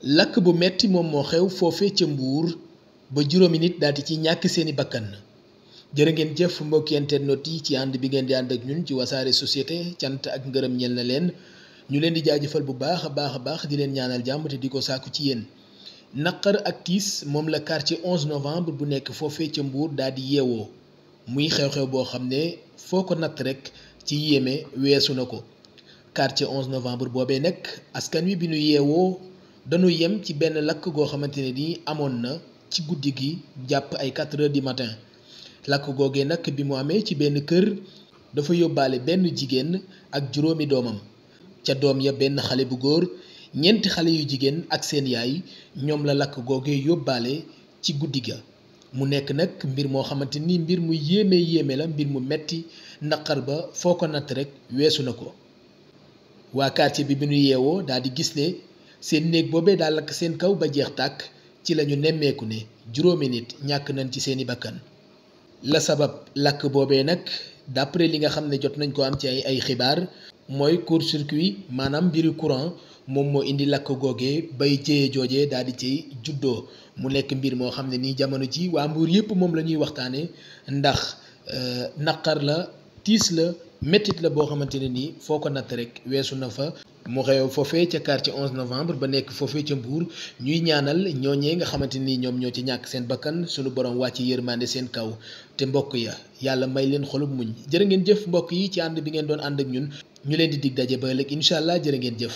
lakk bu metti moom moo xew foofe ca Mbuur ba juróomi nit daldi ci ñàkk seeni bakkan jërë ngeen jëf mbokki internet yi ci ànd bi ngeen di ànd ak ñun ci Wassare Société cant ak ngërëm ñel na leen ñu leen di jaajëfal bu baax a baax di leen ñaanal jàmm te di ko sàkku ci yéen naqar ak tiis moom la quartier 11 novembre bu nekk foofee ca Mbuur daldi yeewoo muy xew-xew boo xam ne foo ko natt rek ci yéeme weesu na ko quartier 11 novembre boobee nag askan wi bi ñu yeewoo dañu yem ci benn lakk goo xamante ne ni amoon na ci guddi gi jàpp ay 4 heures du matin lakk googee nag bi mu amee ci benn kër dafa yóbbaale benn jigéen ak juróomi doomam ca doom ya benn xale bu góor ñeenti xale yu jigéen ak seen yaay ñoom la lakk googee yóbbaale ci guddi ga mu nekk nag mbir moo xamante ni mbir mu yéeme la mbir mu metti naqar ba foo ko natt rek weesu na ko waa quartier bi ñu yeewoo daal di gis ne seen néeg boobee daal lakk seen kaw ba jeex tàkk ci lañu nemmeeku ne juróomi nit ñàkk nañ ci seeni bakkan la sabab lakk boobee nag d'après li nga xam ne jot nañ ko am ci ay xibaar mooy court-circuit maanaam mbiri courant moom moo indi lakk googee bay jëye joojee daal di ciy juddoo mu nekk mbir moo xam ne nii jamono ji waa Mbuur yépp moom la ñuy waxtaane ndax naqar la tiis la mettit la boo xamante ne nii foo ko natt rek weesu na fa mu xew foofee ca quartier 11 novembre ba nekk foofee ca Mbuur ñuy ñaanal ñooñee nga xamante ni ñoom ñoo ci ñàkk seen bakkan sunu borom wàcc yërmande seen kaw te mbokk ya yàlla may leen xolub muñ jërë ngeen jëf mbokk yi ci ànd bi ngeen doon ànd ak ñun ñu leen di dig daje ba ëllëg incha allah jërë ngeen jëf